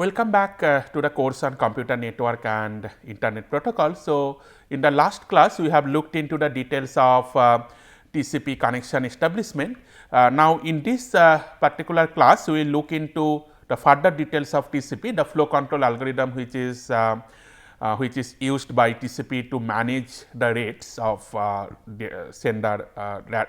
Welcome back to the course on computer network and internet protocol. So, in the last class we have looked into the details of TCP connection establishment. Now, in this particular class we will look into the further details of TCP, the flow control algorithm which is used by TCP to manage the rates of sender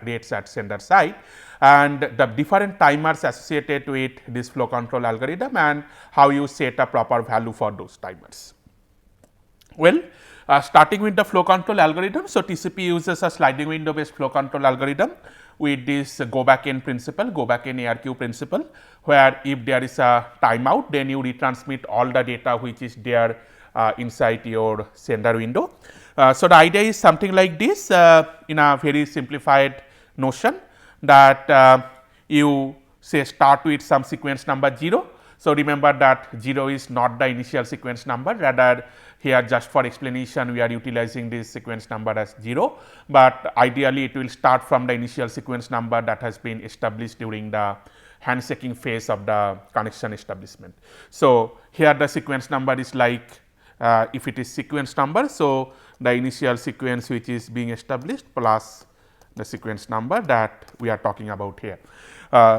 rates at sender side, and the different timers associated with this flow control algorithm and how you set a proper value for those timers. Well, starting with the flow control algorithm. So, TCP uses a sliding window based flow control algorithm with this go back N principle, go back N ARQ principle, where if there is a timeout, then you retransmit all the data which is there inside your sender window. So, the idea is something like this in a very simplified notion, that you say start with some sequence number 0. So, remember that 0 is not the initial sequence number, rather here just for explanation we are utilizing this sequence number as 0, but ideally it will start from the initial sequence number that has been established during the handshaking phase of the connection establishment. So, here the sequence number is like if it is sequence number. So, the initial sequence which is being established plus the sequence number that we are talking about here.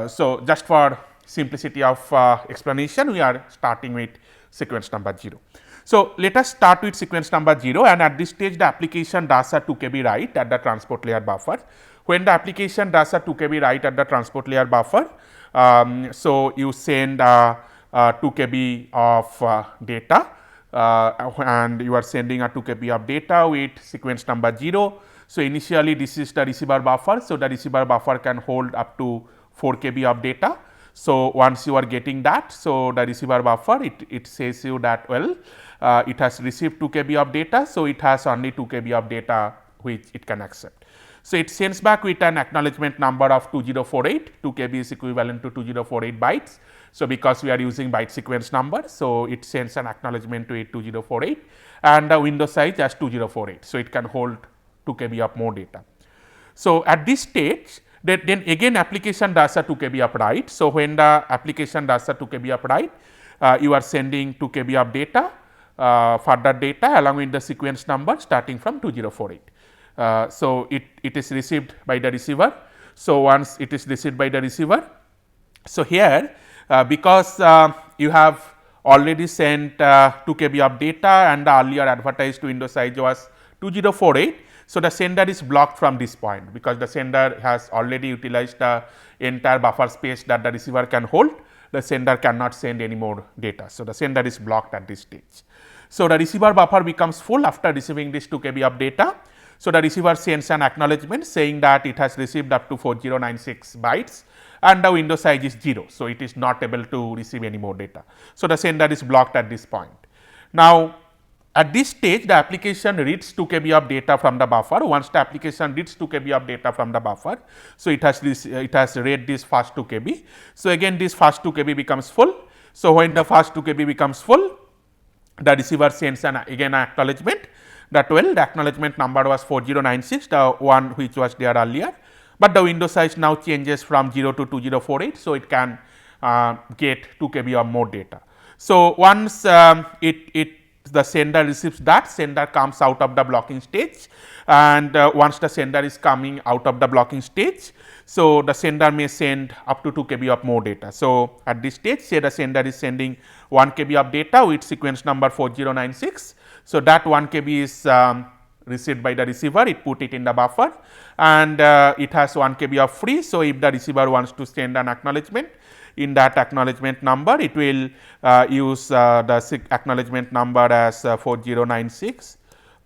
So, just for simplicity of explanation, we are starting with sequence number 0. So, let us start with sequence number 0, and at this stage the application does a 2 KB write at the transport layer buffer. When the application does a 2 KB write at the transport layer buffer, so you send 2 KB of data, and you are sending a 2 KB of data with sequence number 0. So, initially this is the receiver buffer. So, the receiver buffer can hold up to 4 KB of data. So, once you are getting that, so the receiver buffer it says you that well it has received 2 KB of data. So, it has only 2 KB of data which it can accept. So, it sends back with an acknowledgement number of 2048, 2 KB is equivalent to 2048 bytes. So, because we are using byte sequence number, so it sends an acknowledgement to it 2048 and the window size as 2048. So, it can hold 2 KB of more data. So, at this stage then again application does a 2 KB of write. So, when the application does a 2 KB of write, you are sending 2 KB of data, further data along with the sequence number starting from 2048. So, it is received by the receiver. So, once it is received by the receiver, so here because you have already sent 2 KB of data and the earlier advertised window size was 2048. So, the sender is blocked from this point, because the sender has already utilized the entire buffer space that the receiver can hold. The sender cannot send any more data. So, the sender is blocked at this stage. So, the receiver buffer becomes full after receiving this 2 KB of data. So, the receiver sends an acknowledgement saying that it has received up to 4096 bytes and the window size is 0. So, it is not able to receive any more data. So, the sender is blocked at this point. Now, at this stage the application reads 2 KB of data from the buffer. Once the application reads 2 KB of data from the buffer, so it has read this first 2 KB. So, again this first 2 KB becomes full. So, when the first 2 KB becomes full, the receiver sends again an acknowledgement that well the acknowledgement number was 4096, the one which was there earlier, but the window size now changes from 0 to 2048. So, it can get 2 KB of more data. So, once the sender receives that, sender comes out of the blocking stage, and once the sender is coming out of the blocking stage, so the sender may send up to 2 KB of more data. So, at this stage say the sender is sending 1 KB of data with sequence number 4096. So, that 1 KB is received by the receiver, it put it in the buffer, and it has 1 KB of free. So, if the receiver wants to send an acknowledgement, in that acknowledgement number it will use the acknowledgement number as 4096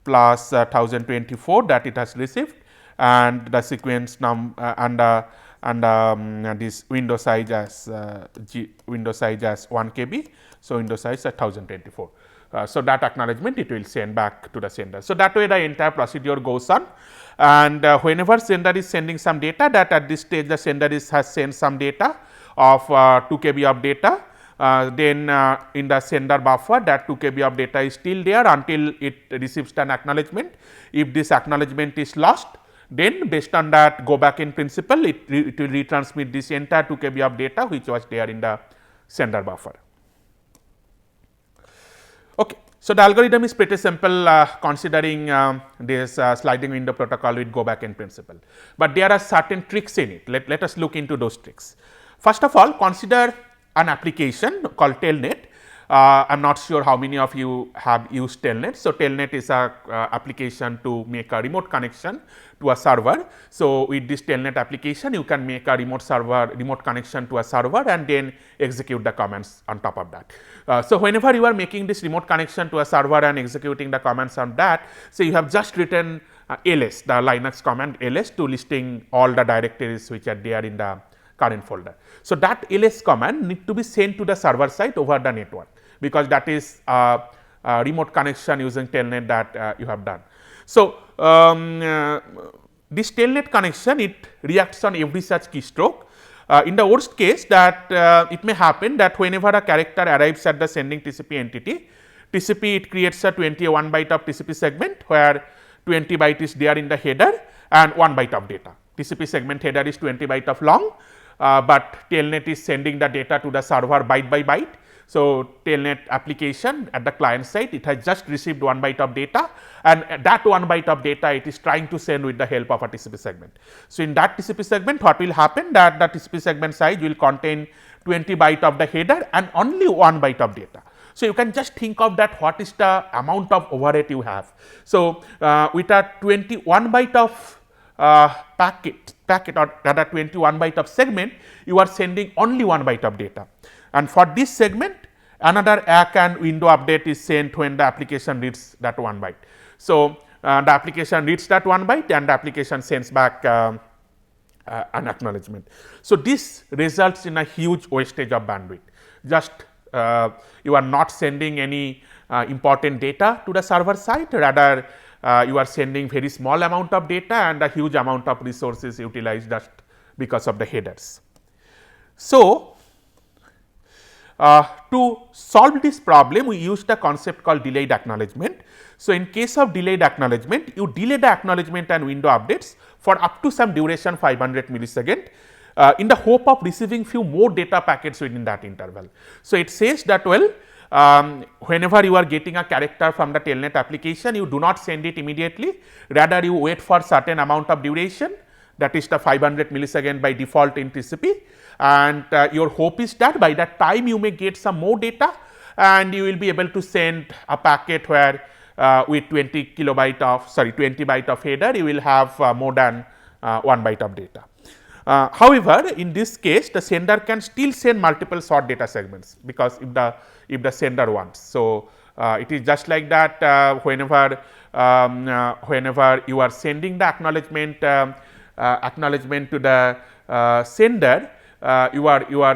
plus 1024 that it has received, and the sequence number and this window size as 1 KB. So, window size at 1024. So, that acknowledgement it will send back to the sender. So, that way the entire procedure goes on, and whenever sender is sending some data, that at this stage the sender has sent some data of 2 KB of data, then in the sender buffer that 2 KB of data is still there until it receives an acknowledgement. If this acknowledgement is lost, then based on that go back N principle, it will retransmit this entire 2 KB of data which was there in the sender buffer. Okay. So, the algorithm is pretty simple considering this sliding window protocol with go back in principle, but there are certain tricks in it. Let us look into those tricks. First of all, consider an application called Telnet. I am not sure how many of you have used Telnet. So, Telnet is a application to make a remote connection to a server. So, with this Telnet application you can make a remote connection to a server and then execute the commands on top of that. So, whenever you are making this remote connection to a server and executing the commands on that, so you have just written ls, the Linux command ls, to listing all the directories which are there in the current folder. So, that ls command need to be sent to the server side over the network, because that is a remote connection using Telnet that you have done. So, this Telnet connection, it reacts on every such keystroke. In the worst case, that it may happen that whenever a character arrives at the sending TCP entity, TCP it creates a 21 byte of TCP segment, where 20 byte is there in the header and 1 byte of data. TCP segment header is 20 byte of long, but Telnet is sending the data to the server byte by byte. So, Telnet application at the client side, it has just received 1 byte of data, and that 1 byte of data it is trying to send with the help of a TCP segment. So, in that TCP segment, what will happen, that the TCP segment size will contain 20 byte of the header and only 1 byte of data. So, you can just think of that what is the amount of overhead you have. So, with a 21 byte of packet or rather 21 byte of segment, you are sending only 1 byte of data, and for this segment another ACK and window update is sent when the application reads that 1 byte. So, the application reads that 1 byte and the application sends back an acknowledgement. So, this results in a huge wastage of bandwidth. Just you are not sending any important data to the server side, rather you are sending very small amount of data and a huge amount of resources utilized just because of the headers. So, to solve this problem, we used a concept called delayed acknowledgement. So, in case of delayed acknowledgement, you delay the acknowledgement and window updates for up to some duration 500 millisecond in the hope of receiving few more data packets within that interval. So, it says that well, whenever you are getting a character from the Telnet application, you do not send it immediately, rather you wait for certain amount of duration, that is the 500 millisecond by default in TCP, and your hope is that by that time you may get some more data and you will be able to send a packet where with 20 byte of header you will have more than 1 byte of data. However, in this case the sender can still send multiple short data segments, because if the sender wants. So, it is just like that whenever you are sending the acknowledgement to the sender, you are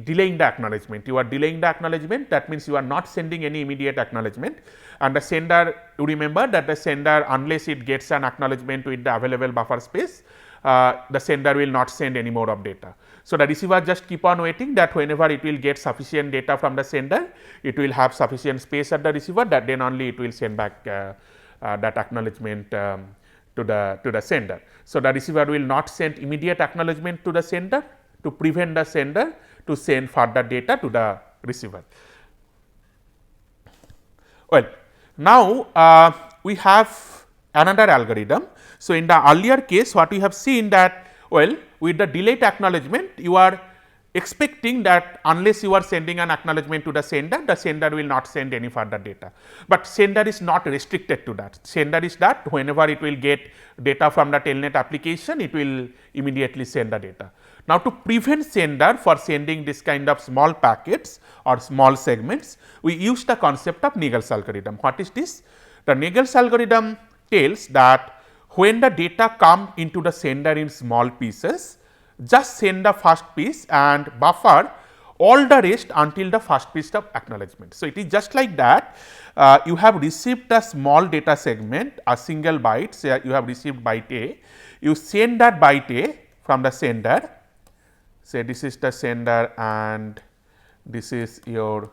delaying the acknowledgement. You are delaying the acknowledgement, that means you are not sending any immediate acknowledgement, and the sender, you remember that the sender, unless it gets an acknowledgement with the available buffer space, the sender will not send any more of data. So, the receiver just keep on waiting that whenever it will get sufficient data from the sender, it will have sufficient space at the receiver, that then only it will send back that acknowledgement to the sender. So, the receiver will not send immediate acknowledgement to the sender to prevent the sender to send further data to the receiver. Well, now we have another algorithm. So, in the earlier case, what we have seen that well, with the delayed acknowledgement, you are expecting that unless you are sending an acknowledgement to the sender will not send any further data. But sender is not restricted to that. Sender is that whenever it will get data from the Telnet application, it will immediately send the data. Now, to prevent sender for sending this kind of small packets or small segments, we use the concept of Nagle's algorithm. What is this? The Nagle's algorithm tells that when the data come into the sender in small pieces, just send the first piece and buffer all the rest until the first piece of acknowledgement. So, it is just like that. You have received a small data segment, a single byte, say you have received byte A, you send that byte A from the sender, say this is the sender and this is your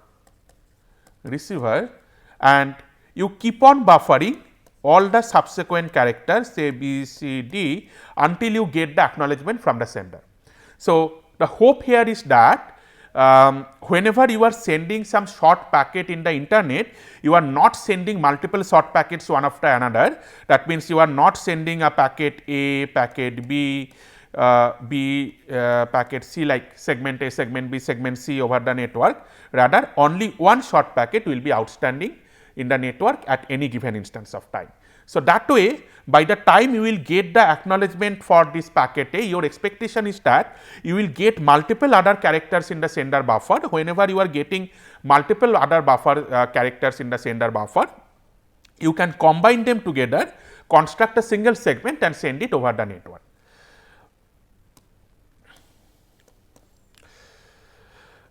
receiver, and you keep on buffering all the subsequent characters say B, C, D until you get the acknowledgement from the sender. So, the hope here is that whenever you are sending some short packet in the internet, you are not sending multiple short packets one after another. That means you are not sending a packet A, packet B, packet C, like segment A, segment B, segment C over the network. Rather, only one short packet will be outstanding in the network at any given instance of time. So, that way, by the time you will get the acknowledgement for this packet A, your expectation is that you will get multiple other characters in the sender buffer. Whenever you are getting multiple other buffer characters in the sender buffer, you can combine them together, construct a single segment and send it over the network.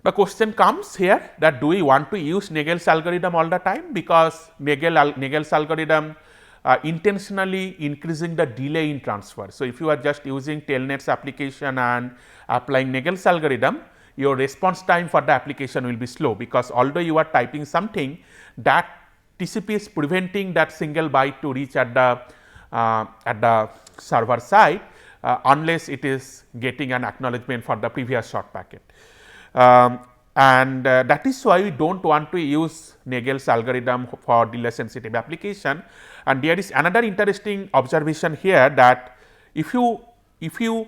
The question comes here that do we want to use Nagle's algorithm all the time, because Nagle's algorithm intentionally increasing the delay in transfer. So, if you are just using Telnet's application and applying Nagle's algorithm, your response time for the application will be slow, because although you are typing something, that TCP is preventing that single byte to reach at the server side unless it is getting an acknowledgement for the previous short packet. That is why we do not want to use Nagle's algorithm for delay sensitive application. And there is another interesting observation here, that if you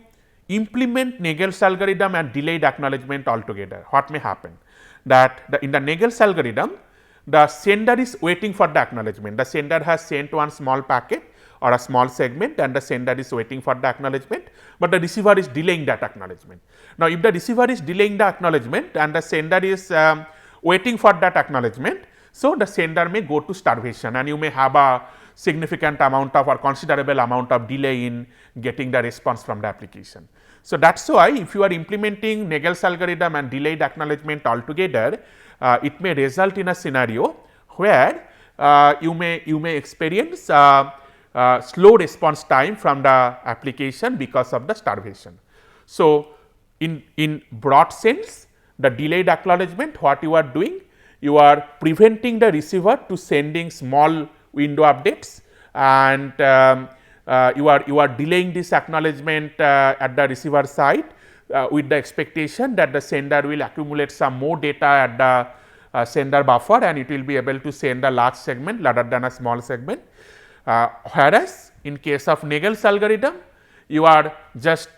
implement Nagle's algorithm and delayed acknowledgement altogether, what may happen? That in the Nagle's algorithm, the sender is waiting for the acknowledgement. The sender has sent one small packet or a small segment and the sender is waiting for the acknowledgement, but the receiver is delaying that acknowledgement. Now, if the receiver is delaying the acknowledgement and the sender is waiting for that acknowledgement, so the sender may go to starvation and you may have a significant amount of or considerable amount of delay in getting the response from the application. So, that is why if you are implementing Nagle's algorithm and delayed acknowledgement altogether, it may result in a scenario where you may experience slow response time from the application because of the starvation. So, in broad sense, the delayed acknowledgement, what you are doing, you are preventing the receiver to sending small window updates, and you are delaying this acknowledgement at the receiver side with the expectation that the sender will accumulate some more data at the sender buffer and it will be able to send a large segment rather than a small segment. Whereas, in case of Nagle's algorithm, you are just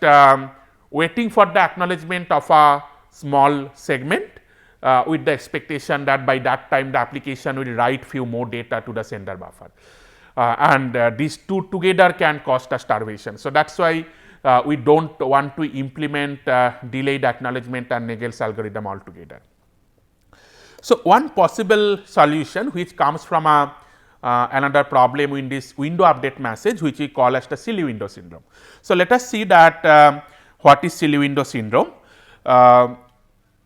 waiting for the acknowledgement of a small segment with the expectation that by that time the application will write few more data to the sender buffer, and these two together can cause a starvation. So, that is why we do not want to implement delayed acknowledgement and Nagle's algorithm altogether. So, one possible solution which comes from another problem in this window update message, which we call as the silly window syndrome. So, let us see that what is silly window syndrome.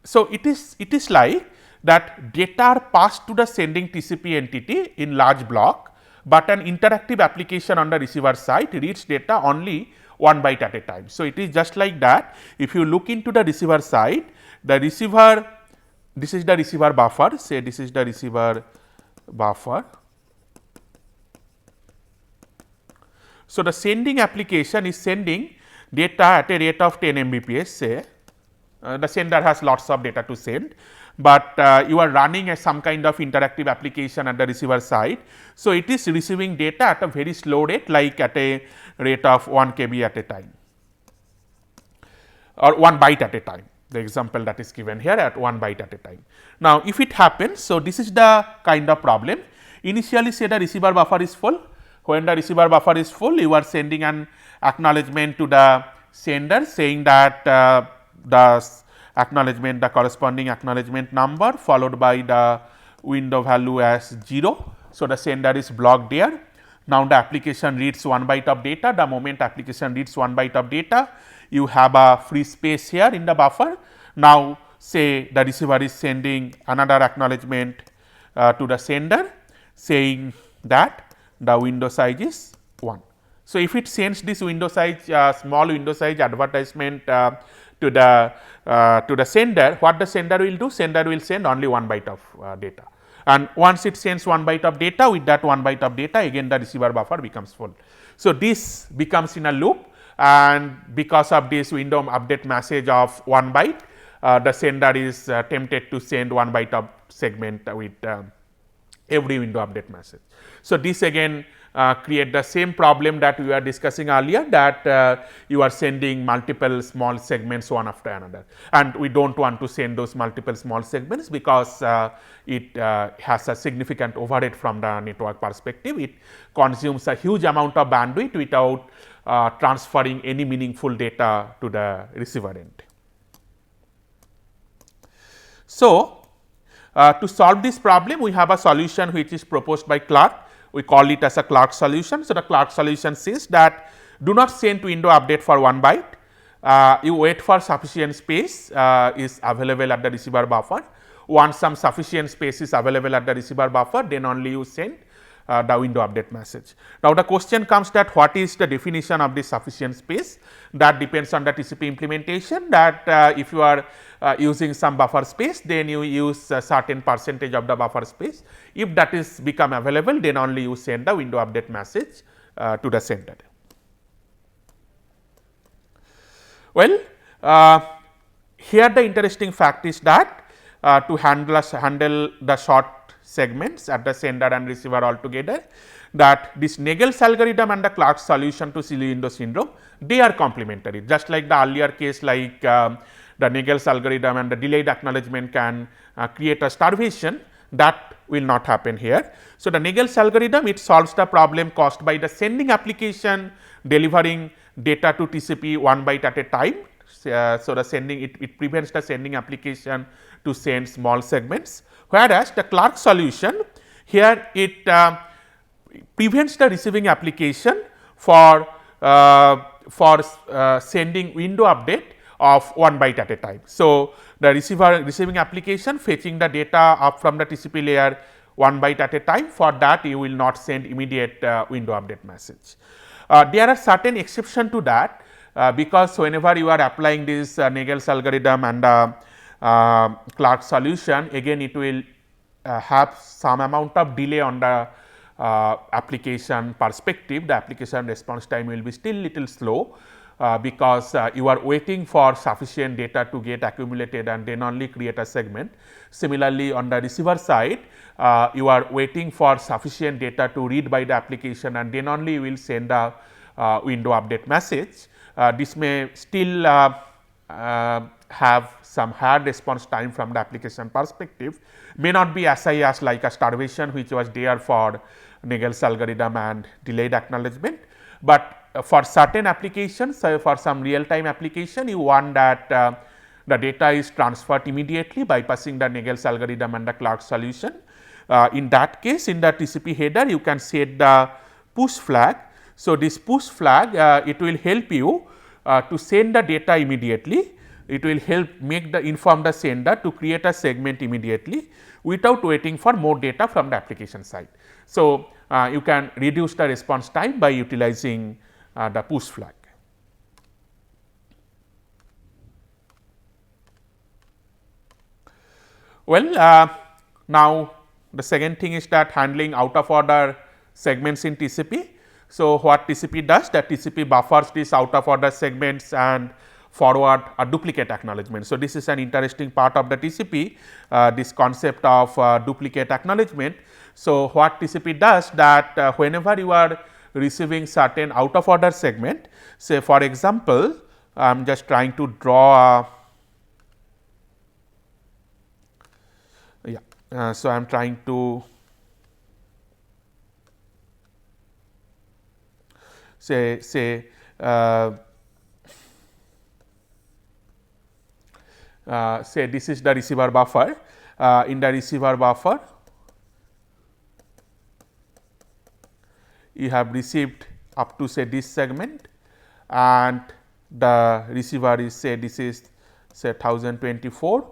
So, it is like that data are passed to the sending TCP entity in large block, but an interactive application on the receiver side reads data only one byte at a time. So, it is just like that. If you look into the receiver side, the receiver, this is the receiver buffer, say this is the receiver buffer. So, the sending application is sending data at a rate of 10 Mbps, say the sender has lots of data to send, but you are running some kind of interactive application at the receiver side. So, it is receiving data at a very slow rate, like at a rate of 1 KB at a time or 1 byte at a time. The example that is given here at 1 byte at a time. Now, if it happens, so this is the kind of problem. Initially, say the receiver buffer is full. When the receiver buffer is full, you are sending an acknowledgement to the sender saying that the acknowledgement, the corresponding acknowledgement number followed by the window value as 0. So, the sender is blocked there. Now, the application reads 1 byte of data. The moment application reads 1 byte of data, you have a free space here in the buffer. Now, say the receiver is sending another acknowledgement to the sender saying that the window size is 1. So, if it sends this window size small window size advertisement to the sender, what the sender will do? Sender will send only 1 byte of data, and once it sends 1 byte of data, with that 1 byte of data again the receiver buffer becomes full. So, this becomes in a loop, and because of this window update message of 1 byte, the sender is tempted to send 1 byte of segment with every window update message. So, this again create the same problem that we were discussing earlier, that you are sending multiple small segments one after another, and we do not want to send those multiple small segments because it has a significant overhead from the network perspective. It consumes a huge amount of bandwidth without transferring any meaningful data to the receiver end. So, to solve this problem, we have a solution which is proposed by Clark. We call it as a Clark solution. So, the Clark solution says that do not send window update for 1 byte. You wait for sufficient space is available at the receiver buffer. Once some sufficient space is available at the receiver buffer, then only you send the window update message. Now, the question comes that what is the definition of this sufficient space? That depends on the TCP implementation, that if you are using some buffer space, then you use a certain percentage of the buffer space. If that is become available, then only you send the window update message to the sender. Well, here the interesting fact is that to handle the short segments at the sender and receiver altogether, that this Nagle's algorithm and the Clark's solution to silly window syndrome, they are complementary. Just like the earlier case, like the Nagle's algorithm and the delayed acknowledgement can create a starvation, that will not happen here. So, the Nagle's algorithm, it solves the problem caused by the sending application delivering data to TCP 1 byte at a time. So, the sending it prevents the sending application to send small segments, whereas the Clark solution here it prevents the receiving application for sending window update of 1 byte at a time. So, the receiving application fetching the data up from the TCP layer 1 byte at a time, for that you will not send immediate window update message. There are certain exception to that, because whenever you are applying this Nagle's algorithm and Clark solution, again it will have some amount of delay on the application perspective. The application response time will be still little slow, because you are waiting for sufficient data to get accumulated and then only create a segment. Similarly, on the receiver side, you are waiting for sufficient data to read by the application and then only you will send a window update message. This may still have some higher response time from the application perspective, may not be as high as like a starvation which was there for Nagle's algorithm and delayed acknowledgement, but for certain applications, for some real time application, you want that the data is transferred immediately bypassing the Nagle's algorithm and the Clark solution. In that case, in the TCP header, you can set the push flag. So, this push flag it will help you to send the data immediately. It will help inform the sender to create a segment immediately without waiting for more data from the application side. So, you can reduce the response time by utilizing the push flag. Well, now the second thing is that handling out of order segments in TCP. So, what TCP does, that TCP buffers these out of order segments and forward a duplicate acknowledgement. So, this is an interesting part of the TCP, this concept of duplicate acknowledgement. So, what TCP does, that whenever you are receiving certain out of order segment, say for example, I am just trying to draw so I am trying to say this is the receiver buffer. In the receiver buffer, you have received up to say this segment, and the receiver is say this is say 1024.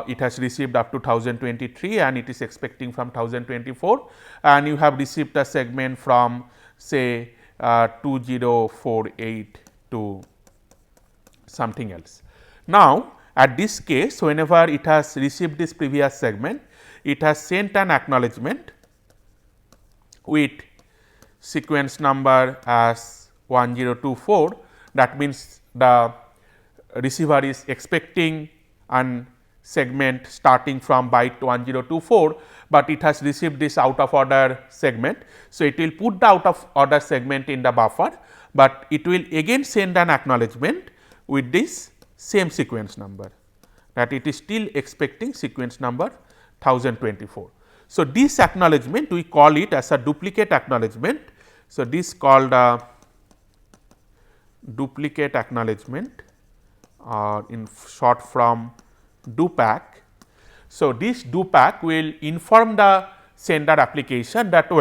It has received up to 1023 and it is expecting from 1024, and you have received a segment from say 2048 to something else. Now, at this case, whenever it has received this previous segment, it has sent an acknowledgement with sequence number as 1024. That means, the receiver is expecting and segment starting from byte 1024, but it has received this out of order segment. So, it will put the out of order segment in the buffer, but it will again send an acknowledgement with this same sequence number, that it is still expecting sequence number 1024. So, this acknowledgement we call it as a duplicate acknowledgement. So, this called a duplicate acknowledgement, or in short from DUPAC. So, this DUPAC will inform the sender application that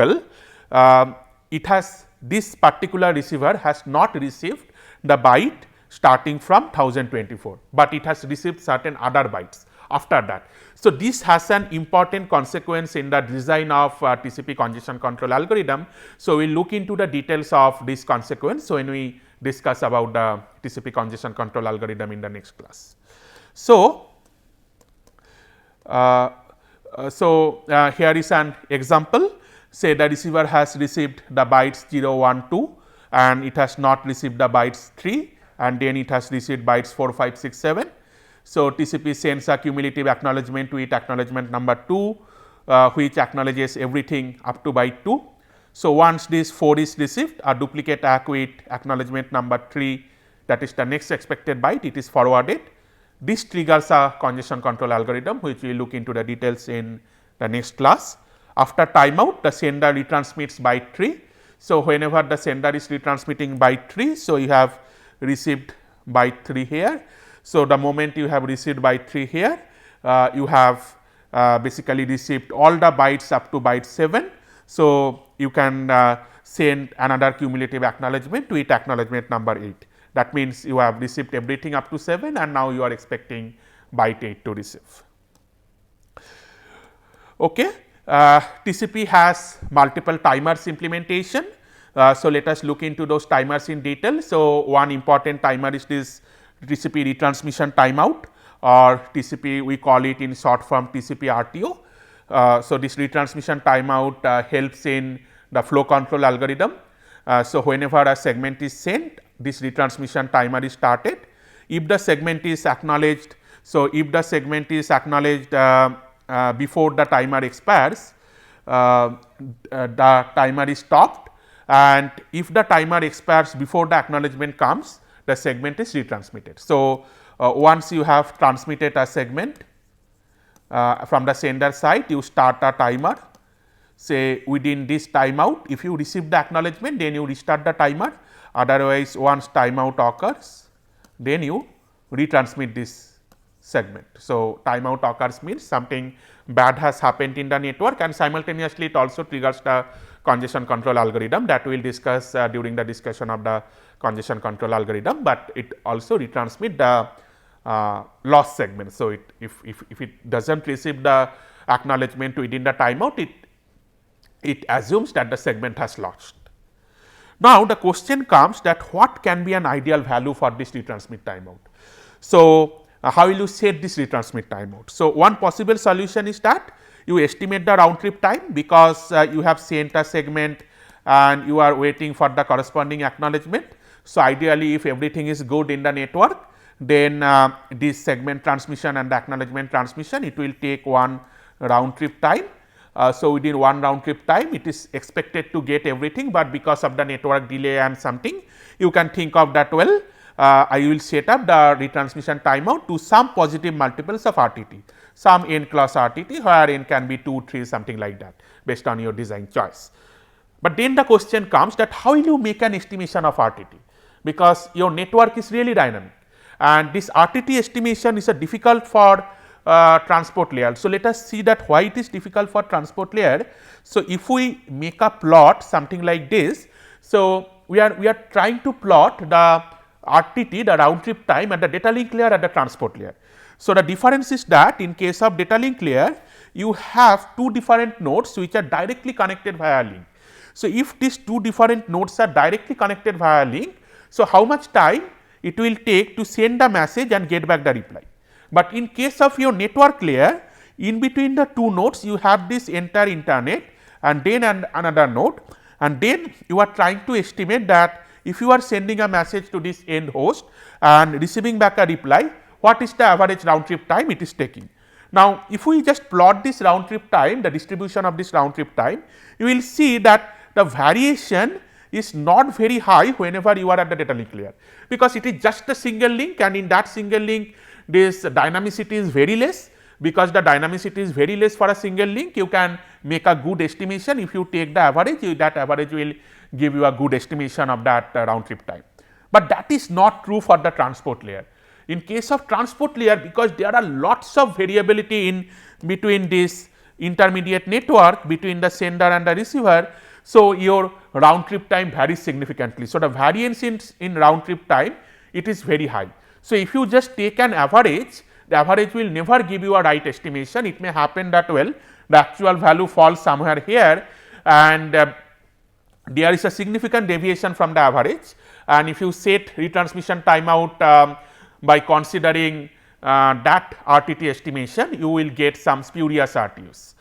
it has this particular receiver has not received the byte starting from 1024, but it has received certain other bytes after that. So, this has an important consequence in the design of TCP congestion control algorithm. So, we will look into the details of this consequence. So, when we discuss about the TCP congestion control algorithm in the next class. So, here is an example. Say the receiver has received the bytes 0, 1, 2 and it has not received the bytes 3, and then it has received bytes 4, 5, 6, 7. So, TCP sends a cumulative acknowledgement to it, acknowledgement number 2, which acknowledges everything up to byte 2. So, once this 4 is received, a duplicate ACK with acknowledgement number 3, that is the next expected byte, it is forwarded. This triggers a congestion control algorithm, which we will look into the details in the next class. After timeout, the sender retransmits byte 3. So, whenever the sender is retransmitting byte 3, so you have received byte 3 here. So, the moment you have received byte 3 here, you have basically received all the bytes up to byte 7. So, you can send another cumulative acknowledgement to it, acknowledgement number 8. That means, you have received everything up to 7 and now you are expecting byte 8 to receive. Okay. TCP has multiple timers implementation. So, let us look into those timers in detail. So, one important timer is this TCP retransmission timeout, or TCP we call it in short form TCP RTO. So, this retransmission timeout helps in the flow control algorithm. So, whenever a segment is sent, this retransmission timer is started. If the segment is acknowledged, so if the segment is acknowledged before the timer expires, the timer is stopped, and if the timer expires before the acknowledgement comes, the segment is retransmitted. So, once you have transmitted a segment from the sender side, you start a timer. Say within this timeout, if you receive the acknowledgement, then you restart the timer. Otherwise, once timeout occurs, then you retransmit this segment. So, timeout occurs means something bad has happened in the network, and simultaneously it also triggers the congestion control algorithm that we will discuss during the discussion of the congestion control algorithm, but it also retransmit the lost segment. So, if it does not receive the acknowledgement within the timeout, it assumes that the segment has lost. Now, the question comes that what can be an ideal value for this retransmit timeout. So, how will you set this retransmit timeout? So, one possible solution is that you estimate the round trip time, because you have sent a segment and you are waiting for the corresponding acknowledgement. So, ideally if everything is good in the network, then this segment transmission and the acknowledgement transmission, it will take one round trip time. So, within one round trip time, it is expected to get everything, but because of the network delay and something, you can think of that I will set up the retransmission timeout to some positive multiples of RTT, some n class RTT, where n can be 2, 3, something like that, based on your design choice. But then the question comes that how will you make an estimation of RTT, because your network is really dynamic, and this RTT estimation is difficult for transport layer. So, let us see that why it is difficult for transport layer. So, if we make a plot something like this, so we are trying to plot the RTT, the round trip time at the data link layer at the transport layer. So, the difference is that in case of data link layer, you have two different nodes which are directly connected via link. So, if these two different nodes are directly connected via link, so how much time it will take to send the message and get back the reply. But in case of your network layer, in between the two nodes, you have this entire internet and then another node, and then you are trying to estimate that if you are sending a message to this end host and receiving back a reply, what is the average round trip time it is taking. Now, if we just plot this round trip time, the distribution of this round trip time, you will see that the variation is not very high whenever you are at the data link layer, because it is just a single link, and in that single link this dynamicity is very less. Because the dynamicity is very less for a single link, you can make a good estimation. If you take the average, that average will give you a good estimation of that round trip time. But that is not true for the transport layer. In case of transport layer, because there are lots of variability in between this intermediate network between the sender and the receiver, so your round trip time varies significantly. So, the variance in round trip time, it is very high. So, if you just take an average, the average will never give you a right estimation. It may happen that well the actual value falls somewhere here, and there is a significant deviation from the average, and if you set retransmission timeout by considering that RTT estimation, you will get some spurious RTOs.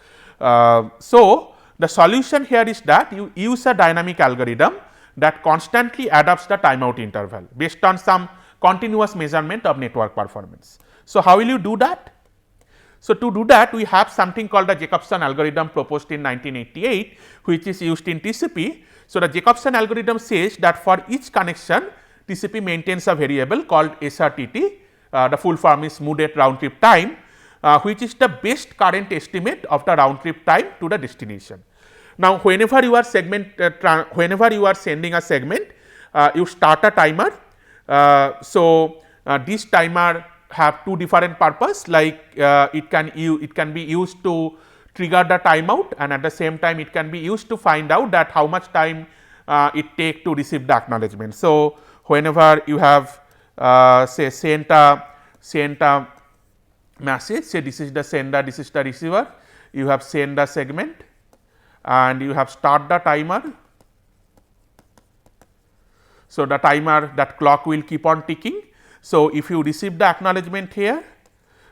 So, the solution here is that you use a dynamic algorithm that constantly adapts the timeout interval based on some continuous measurement of network performance. So, how will you do that? So, to do that, we have something called the Jacobson algorithm proposed in 1988, which is used in TCP. So, the Jacobson algorithm says that for each connection, TCP maintains a variable called SRTT, the full form is smooth round trip time, which is the best current estimate of the round trip time to the destination. Now, whenever you are whenever you are sending a segment, you start a timer. This timer have two different purpose, like it can be used to trigger the timeout, and at the same time it can be used to find out that how much time it take to receive the acknowledgement. So, whenever you have say sent a message, say this is the sender, this is the receiver, you have sent the segment and you have start the timer. So, the timer, that clock will keep on ticking. So, if you receive the acknowledgement here,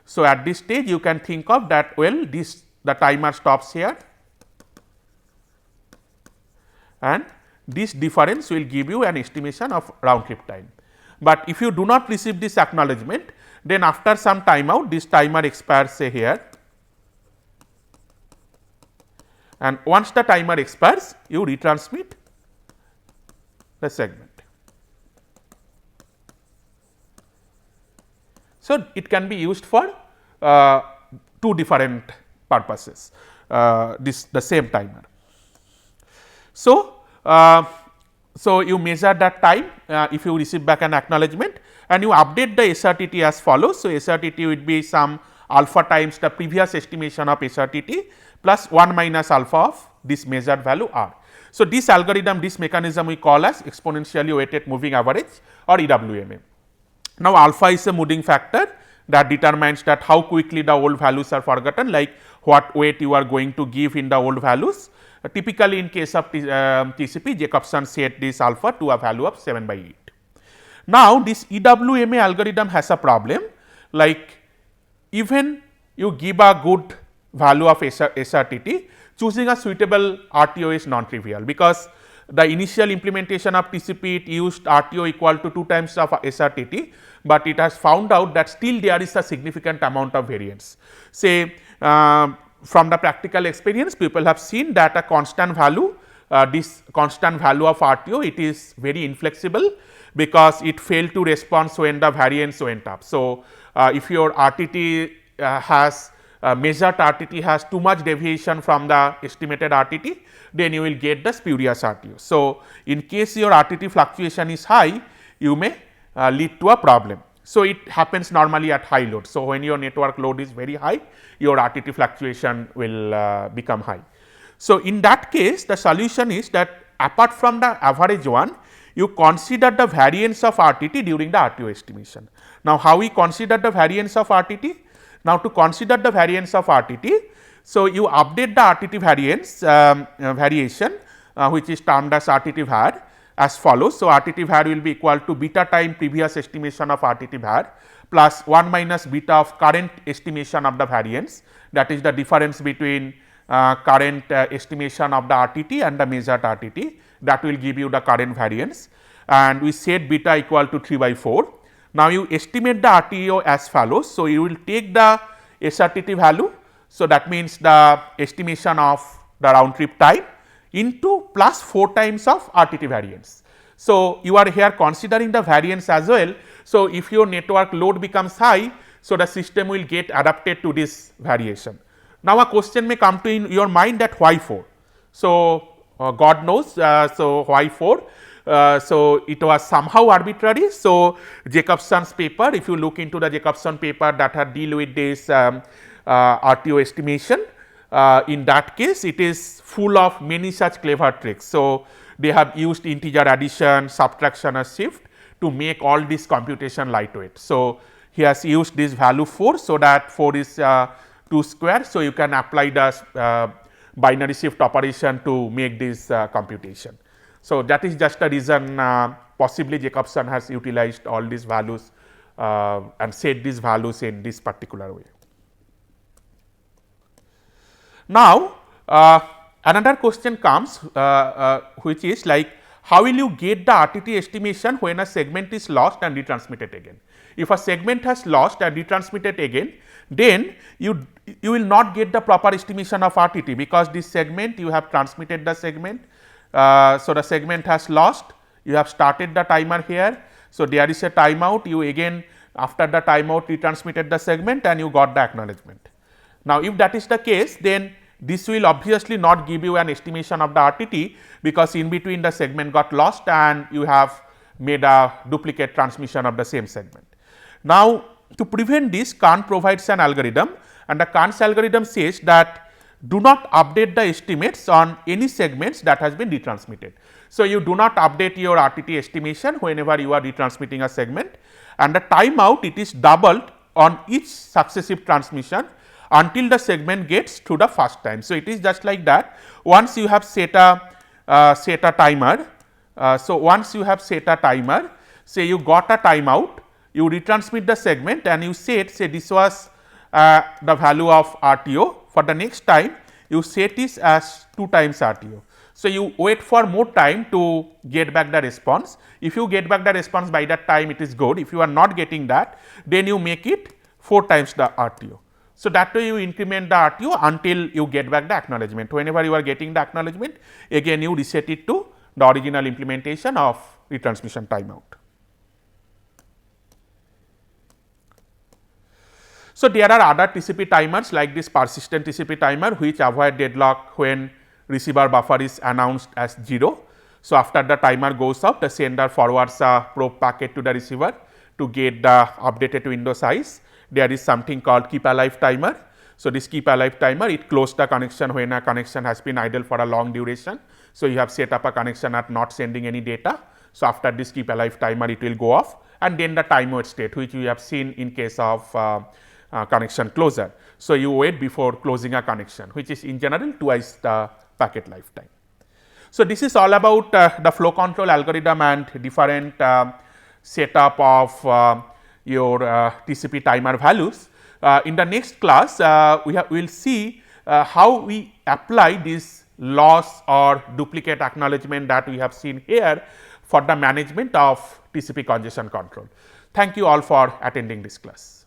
so at this stage you can think of that, well, the timer stops here, and this difference will give you an estimation of round trip time. But if you do not receive this acknowledgement, then after some timeout, this timer expires, say here, and once the timer expires, you retransmit the segment. So, it can be used for two different purposes, the same timer. So, you measure that time if you receive back an acknowledgement, and you update the SRTT as follows. So, SRTT would be some alpha times the previous estimation of SRTT plus 1 minus alpha of this measured value R. So, this algorithm, this mechanism we call as exponentially weighted moving average or EWMA. Now, alpha is a moving factor that determines that how quickly the old values are forgotten, like what weight you are going to give in the old values. Typically, in case of TCP, Jacobson set this alpha to a value of 7/8. Now, this EWMA algorithm has a problem, like even you give a good value of SRTT, choosing a suitable RTO is non-trivial, because the initial implementation of TCP, it used RTO equal to 2 times of SRTT, but it has found out that still there is a significant amount of variance. Say from the practical experience, people have seen that a constant value, this constant value of RTO, it is very inflexible, because it failed to respond when the variance went up. So, if your RTT has measured RTT has too much deviation from the estimated RTT, then you will get the spurious RTO. So, in case your RTT fluctuation is high, you may lead to a problem. So, it happens normally at high load. So, when your network load is very high, your RTT fluctuation will become high. So, in that case, the solution is that apart from the average one, you consider the variance of RTT during the RTO estimation. Now, how we consider the variance of RTT? Now, to consider the variance of RTT, so you update the RTT variance variation, which is termed as RTT var, as follows. So, RTT var will be equal to beta time previous estimation of RTT var plus 1 minus beta of current estimation of the variance, that is the difference between current estimation of the RTT and the measured RTT, that will give you the current variance, and we set beta equal to 3/4. Now, you estimate the RTO as follows. So, you will take the SRTT value. So, that means the estimation of the round trip time into plus 4 times of RTT variance. So, you are here considering the variance as well. So, if your network load becomes high, so the system will get adapted to this variation. Now, a question may come to in your mind that why 4? So, God knows, so why 4? So, it was somehow arbitrary. So, Jacobson's paper, if you look into the Jacobson paper that had deal with this RTO estimation, in that case it is full of many such clever tricks. So, they have used integer addition, subtraction or shift to make all this computation lightweight. So, he has used this value 4, so that 4 is 2 square. So, you can apply the binary shift operation to make this computation. So, that is just a reason possibly Jacobson has utilized all these values and set these values in this particular way. Now, another question comes which is like, how will you get the RTT estimation when a segment is lost and retransmitted again? If a segment has lost and retransmitted again, then you will not get the proper estimation of RTT, because this segment you have transmitted the segment. So, the segment has lost, you have started the timer here. So, there is a timeout, you again after the timeout retransmitted the segment and you got the acknowledgement. Now, if that is the case, then this will obviously not give you an estimation of the RTT, because in between the segment got lost and you have made a duplicate transmission of the same segment. Now, to prevent this, Karn provides an algorithm, and the Karn's algorithm says that do not update the estimates on any segments that has been retransmitted. So, you do not update your RTT estimation whenever you are retransmitting a segment, and the timeout it is doubled on each successive transmission until the segment gets to the first time. So, it is just like that. Once you have set a timer, so once you have set a timer, say you got a timeout, you retransmit the segment and you say this was the value of RTO. For the next time, you set this as 2 times RTO. So, you wait for more time to get back the response. If you get back the response by that time, it is good. If you are not getting that, then you make it 4 times the RTO. So, that way you increment the RTO until you get back the acknowledgement. Whenever you are getting the acknowledgement, again you reset it to the original implementation of retransmission timeout. So, there are other TCP timers like this persistent TCP timer, which avoid deadlock when receiver buffer is announced as 0. So, after the timer goes up, the sender forwards a probe packet to the receiver to get the updated window size. There is something called keep alive timer. So, this keep alive timer, it closes the connection when a connection has been idle for a long duration. So, you have set up a connection at not sending any data. So, after this keep alive timer, it will go off, and then the timeout state, which we have seen in case of connection closure. So, you wait before closing a connection, which is in general twice the packet lifetime. So, this is all about the flow control algorithm and different setup of your TCP timer values. In the next class, we will see how we apply this loss or duplicate acknowledgement that we have seen here for the management of TCP congestion control. Thank you all for attending this class.